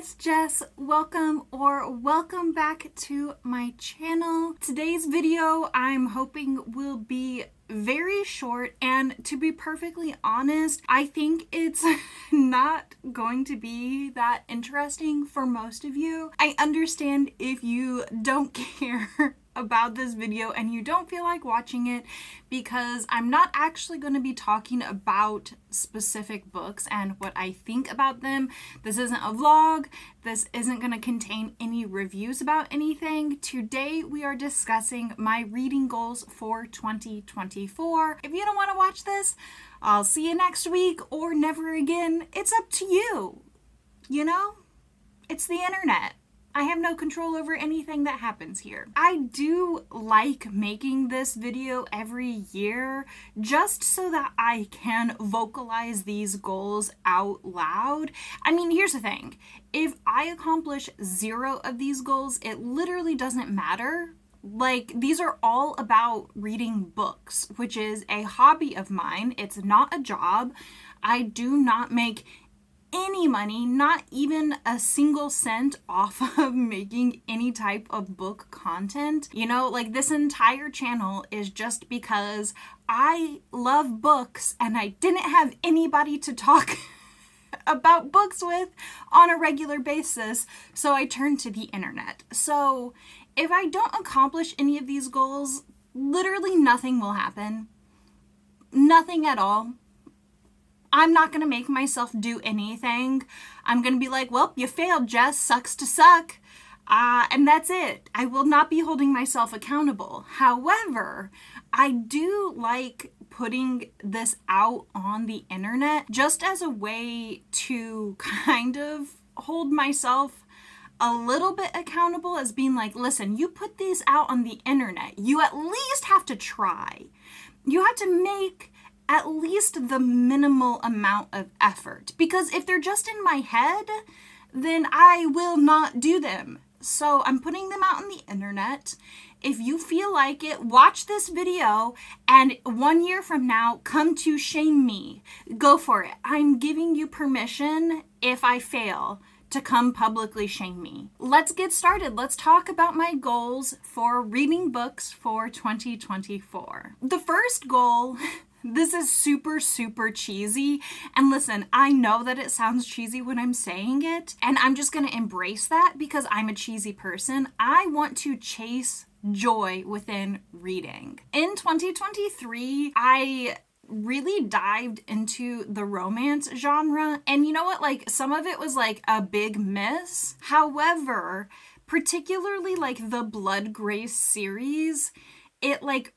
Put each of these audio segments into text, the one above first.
it's Jess. Welcome back to my channel. Today's video I'm hoping will be very short, and to be perfectly honest, I think it's not going to be that interesting for most of you. I understand if you don't care about this video and you don't feel like watching it, because I'm not actually going to be talking about specific books and what I think about them. This isn't a vlog. This isn't going to contain any reviews about anything. Today we are discussing my reading goals for 2024. If you don't want to watch this, I'll see you next week or never again. It's up to you. You know, it's the internet. I have no control over anything that happens here. I do like making this video every year just so that I can vocalize these goals out loud. I mean, here's the thing. If I accomplish 0 of these goals, it literally doesn't matter. Like, these are all about reading books, which is a hobby of mine. It's not a job. I do not make any money, not even a single cent off of making any type of book content. You know, like, this entire channel is just because I love books and I didn't have anybody to talk about books with on a regular basis, so I turned to the internet. So if I don't accomplish any of these goals, literally nothing will happen. Nothing at all. I'm not going to make myself do anything. I'm going to be like, well, you failed, Jess. Sucks to suck. And that's it. I will not be holding myself accountable. However, I do like putting this out on the internet just as a way to kind of hold myself a little bit accountable, as being like, listen, you put these out on the internet. You at least have to try. You have to make at least the minimal amount of effort, because if they're just in my head, then I will not do them. So I'm putting them out on the internet. If you feel like it, watch this video, and 1 year from now, come to shame me. Go for it. I'm giving you permission, if I fail, to come publicly shame me. Let's get started. Let's talk about my goals for reading books for 2024. The first goal, this is super, super cheesy. And listen, I know that it sounds cheesy when I'm saying it, and I'm just gonna embrace that because I'm a cheesy person. I want to chase joy within reading. In 2023, I really dived into the romance genre, and you know what, like, some of it was like a big miss. However, particularly like the Blood Grace series, it like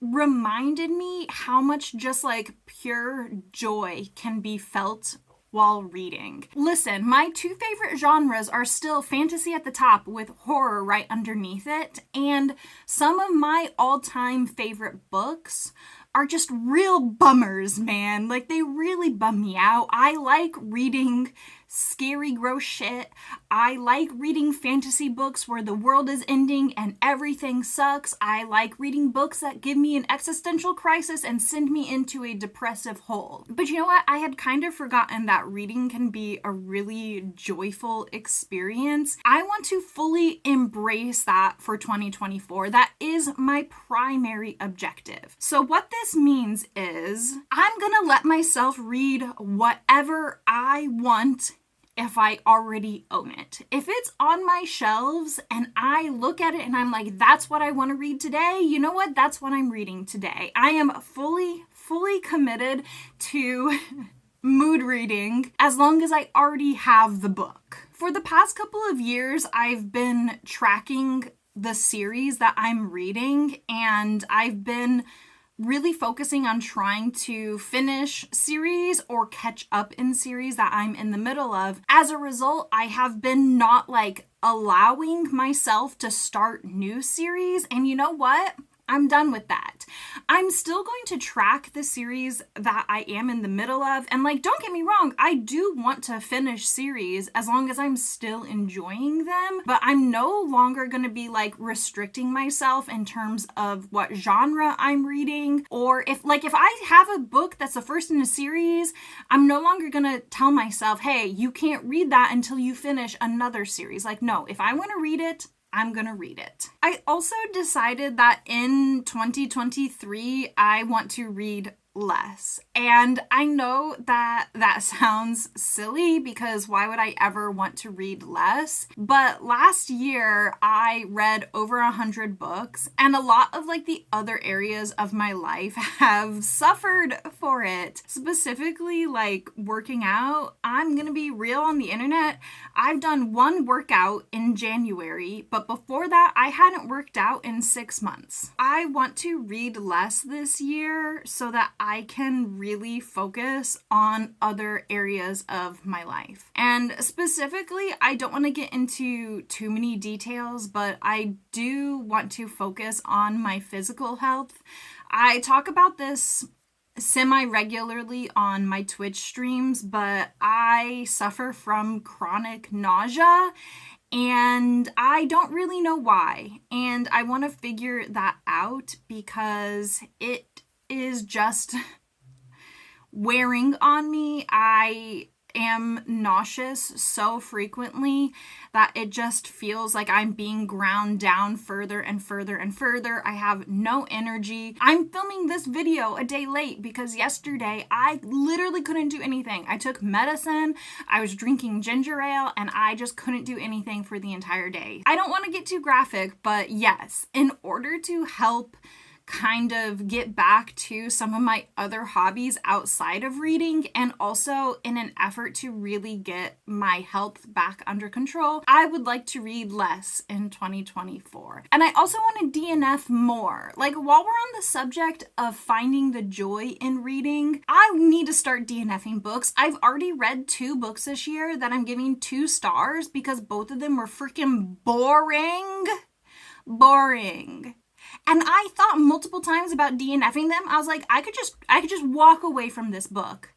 reminded me how much just like pure joy can be felt while reading. Listen, my 2 favorite genres are still fantasy at the top with horror right underneath it, and some of my all-time favorite books are just real bummers, man. Like, they really bum me out. I like reading scary, gross shit. I like reading fantasy books where the world is ending and everything sucks. I like reading books that give me an existential crisis and send me into a depressive hole. But you know what? I had kind of forgotten that reading can be a really joyful experience. I want to fully embrace that for 2024. That is my primary objective. So what this means is I'm gonna let myself read whatever I want if I already own it. If it's on my shelves and I look at it and I'm like, that's what I want to read today, you know what? That's what I'm reading today. I am fully committed to mood reading as long as I already have the book. For the past couple of years, I've been tracking the series that I'm reading, and I've been really focusing on trying to finish series or catch up in series that I'm in the middle of. As a result, I have been not like allowing myself to start new series. And you know what? I'm done with that. I'm still going to track the series that I am in the middle of. And like, don't get me wrong, I do want to finish series as long as I'm still enjoying them. But I'm no longer going to be like restricting myself in terms of what genre I'm reading. Or if I have a book that's the first in a series, I'm no longer going to tell myself, hey, you can't read that until you finish another series. Like, no, if I want to read it, I'm gonna read it. I also decided that in 2023, I want to read less. And I know that that sounds silly because why would I ever want to read less? But last year I read over 100 books, and a lot of like the other areas of my life have suffered for it. Specifically like working out. I'm gonna be real on the internet. I've done one workout in January, but before that I hadn't worked out in 6 months. I want to read less this year so that I can really focus on other areas of my life. And specifically, I don't want to get into too many details, but I do want to focus on my physical health. I talk about this semi-regularly on my Twitch streams, but I suffer from chronic nausea and I don't really know why. And I want to figure that out because it is just wearing on me. I am nauseous so frequently that it just feels like I'm being ground down further and further and further. I have no energy. I'm filming this video a day late because yesterday I literally couldn't do anything. I took medicine, I was drinking ginger ale, and I just couldn't do anything for the entire day. I don't want to get too graphic, but yes, in order to help kind of get back to some of my other hobbies outside of reading, and also in an effort to really get my health back under control, I would like to read less in 2024. And I also want to DNF more. Like, while we're on the subject of finding the joy in reading, I need to start DNFing books. I've already read 2 books this year that I'm giving 2 stars because both of them were freaking boring. And I thought multiple times about DNFing them. I was like, I could just walk away from this book.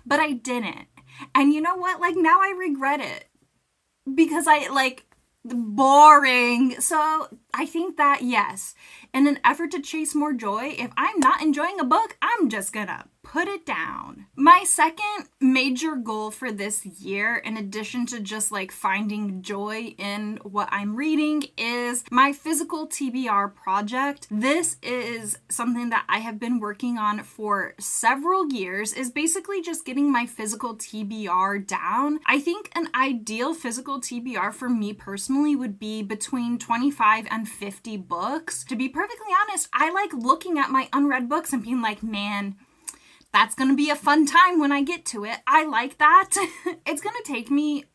But I didn't. And you know what? Like, now I regret it. Because boring. So I think that, yes, in an effort to chase more joy, if I'm not enjoying a book, I'm just gonna put it down. My second major goal for this year, in addition to just like finding joy in what I'm reading, is my physical TBR project. This is something that I have been working on for several years, is basically just getting my physical TBR down. I think an ideal physical TBR for me personally would be between 25 and 50 books. To be perfectly honest, I like looking at my unread books and being like, man, that's gonna be a fun time when I get to it. I like that. It's gonna take me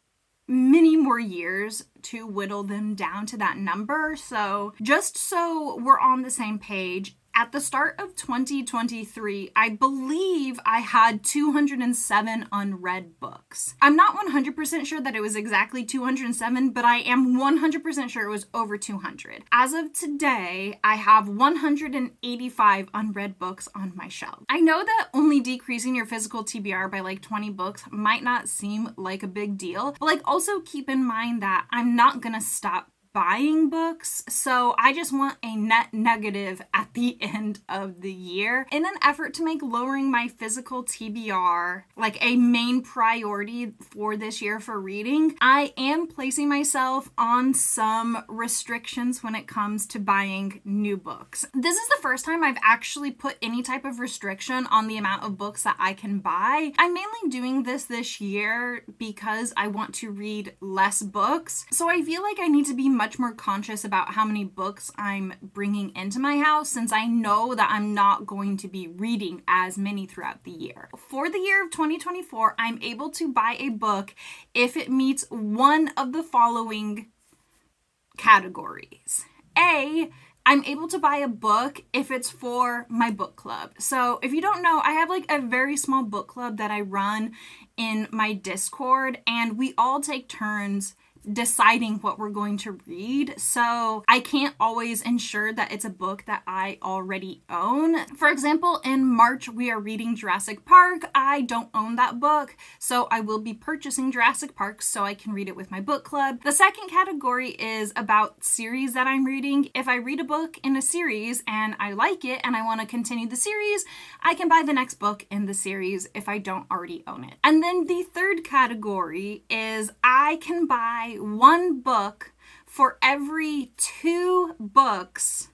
many more years to whittle them down to that number. So just so we're on the same page, at the start of 2023, I believe I had 207 unread books. I'm not 100% sure that it was exactly 207, but I am 100% sure it was over 200. As of today, I have 185 unread books on my shelf. I know that only decreasing your physical TBR by like 20 books might not seem like a big deal, but like also keep in mind that I'm not gonna stop buying books, so I just want a net negative at the end of the year. In an effort to make lowering my physical TBR like a main priority for this year for reading, I am placing myself on some restrictions when it comes to buying new books. This is the first time I've actually put any type of restriction on the amount of books that I can buy. I'm mainly doing this year because I want to read less books, so I feel like I need to be much more conscious about how many books I'm bringing into my house, since I know that I'm not going to be reading as many throughout the year. For the year of 2024, I'm able to buy a book if it meets one of the following categories. A, I'm able to buy a book if it's for my book club. So if you don't know, I have like a very small book club that I run in my Discord, and we all take turns deciding what we're going to read. So I can't always ensure that it's a book that I already own. For example, in March, we are reading Jurassic Park. I don't own that book, so I will be purchasing Jurassic Park so I can read it with my book club. The second category is about series that I'm reading. If I read a book in a series and I like it and I want to continue the series, I can buy the next book in the series if I don't already own it. And then the third category is I can buy one book for every 2 books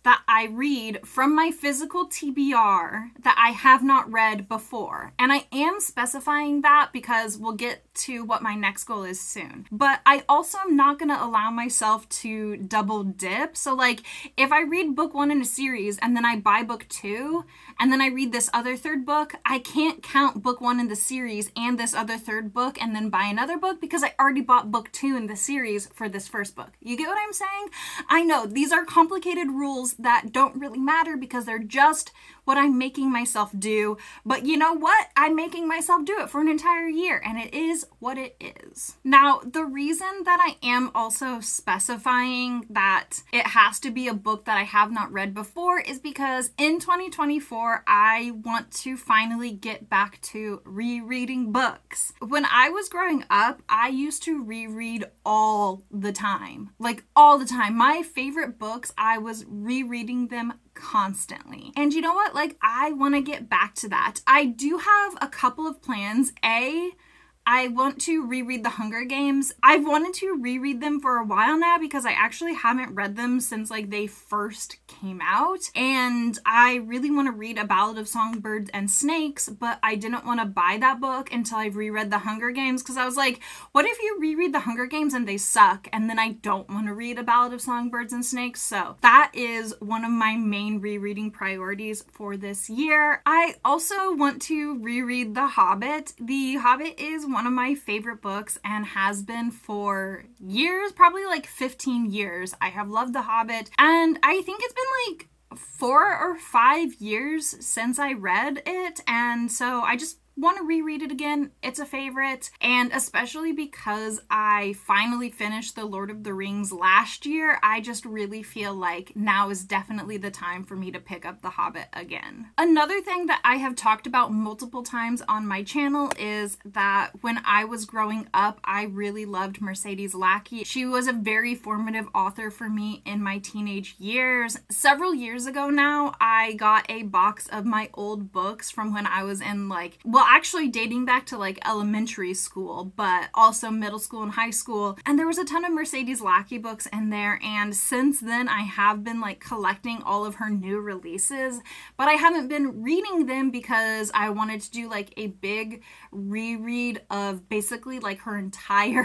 that I read from my physical TBR that I have not read before. And I am specifying that because we'll get to what my next goal is soon. But I also am not going to allow myself to double dip. So like if I read book 1 in a series and then I buy book 2 and then I read this other third book, I can't count book 1 in the series and this other third book and then buy another book because I already bought book 2 in the series for this first book. You get what I'm saying? I know these are complicated rules that don't really matter because they're just what I'm making myself do. But you know what? I'm making myself do it for an entire year, and it is what it is. Now, the reason that I am also specifying that it has to be a book that I have not read before is because in 2024, I want to finally get back to rereading books. When I was growing up, I used to reread all the time. Like all the time. My favorite books, I was rereading them constantly. And you know what? Like, I want to get back to that. I do have a couple of plans. I want to reread The Hunger Games. I've wanted to reread them for a while now because I actually haven't read them since like they first came out. And I really want to read A Ballad of Songbirds and Snakes, but I didn't want to buy that book until I reread The Hunger Games because I was like, what if you reread The Hunger Games and they suck? And then I don't want to read A Ballad of Songbirds and Snakes. So that is one of my main rereading priorities for this year. I also want to reread The Hobbit. The Hobbit is one of my favorite books and has been for years, probably like 15 years. I have loved The Hobbit, and I think it's been like 4 or 5 years since I read it, and so I just want to reread it again. It's a favorite, and especially because I finally finished The Lord of the Rings last year, I just really feel like now is definitely the time for me to pick up The Hobbit again. Another thing that I have talked about multiple times on my channel is that when I was growing up, I really loved Mercedes Lackey. She was a very formative author for me in my teenage years. Several years ago now, I got a box of my old books from when I was in actually dating back to like elementary school, but also middle school and high school. And there was a ton of Mercedes Lackey books in there. And since then I have been like collecting all of her new releases, but I haven't been reading them because I wanted to do like a big reread of basically like her entire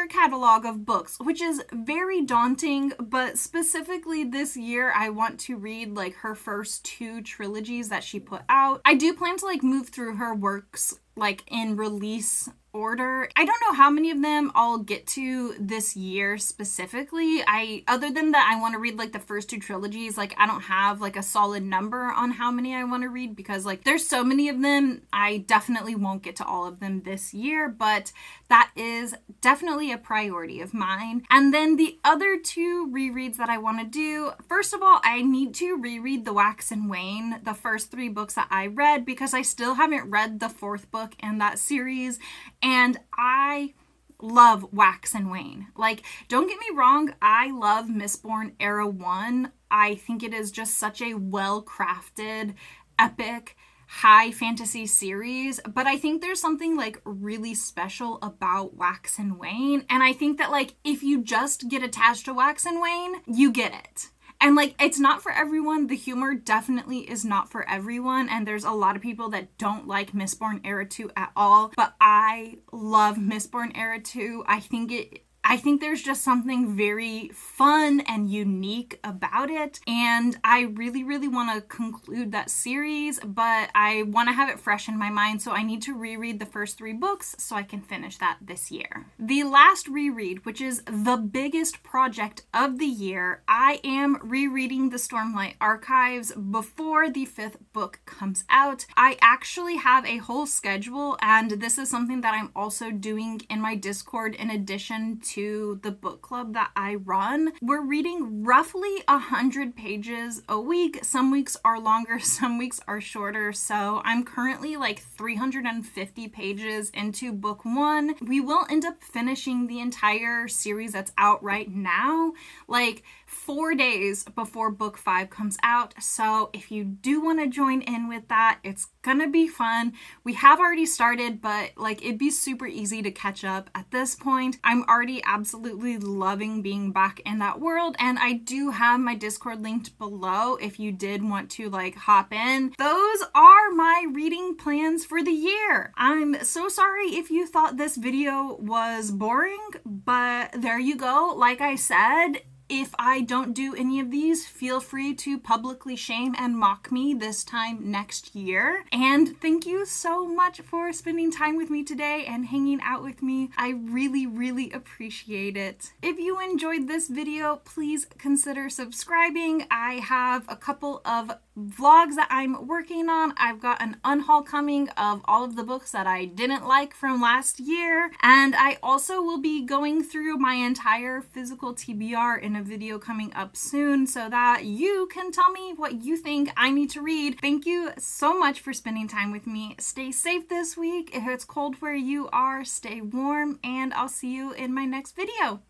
catalog of books, which is very daunting. But specifically this year, I want to read like her first 2 trilogies that she put out. I do plan to like move through her works like in release order. I don't know how many of them I'll get to this year specifically. Other than that, I want to read like the first 2 trilogies. Like I don't have like a solid number on how many I want to read because like there's so many of them. I definitely won't get to all of them this year, but that is definitely a priority of mine. And then the other 2 rereads that I want to do, first of all, I need to reread The Wax and Wayne, the first 3 books that I read, because I still haven't read the 4th book in that series. And I love Wax and Wayne. Like, don't get me wrong, I love Mistborn Era 1. I think it is just such a well-crafted, epic, high fantasy series, but I think there's something like really special about Wax and Wayne. And I think that like if you just get attached to Wax and Wayne, you get it. And like, it's not for everyone. The humor definitely is not for everyone. And there's a lot of people that don't like Mistborn Era 2 at all. But I love Mistborn Era 2. I think it I think there's just something very fun and unique about it, and I really, really want to conclude that series, but I want to have it fresh in my mind, so I need to reread the first 3 books so I can finish that this year. The last reread, which is the biggest project of the year, I am rereading the Stormlight Archives before the 5th book comes out. I actually have a whole schedule, and this is something that I'm also doing in my Discord in addition to the book club that I run. We're reading roughly 100 pages a week. Some weeks are longer, some weeks are shorter, so I'm currently like 350 pages into book 1. We will end up finishing the entire series that's out right now, like 4 days before book 5 comes out. So if you do want to join in with that, it's gonna be fun. We have already started, but like it'd be super easy to catch up at this point. I'm already absolutely loving being back in that world, and I do have my Discord linked below if you did want to like hop in. Those are my reading plans for the year. I'm so sorry if you thought this video was boring, but there you go. Like I said, if I don't do any of these, feel free to publicly shame and mock me this time next year. And thank you so much for spending time with me today and hanging out with me. I really, really appreciate it. If you enjoyed this video, please consider subscribing. I have a couple of vlogs that I'm working on. I've got an unhaul coming of all of the books that I didn't like from last year, and I also will be going through my entire physical TBR in a video coming up soon so that you can tell me what you think I need to read. Thank you so much for spending time with me. Stay safe this week. If it's cold where you are, stay warm, and I'll see you in my next video.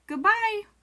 Goodbye!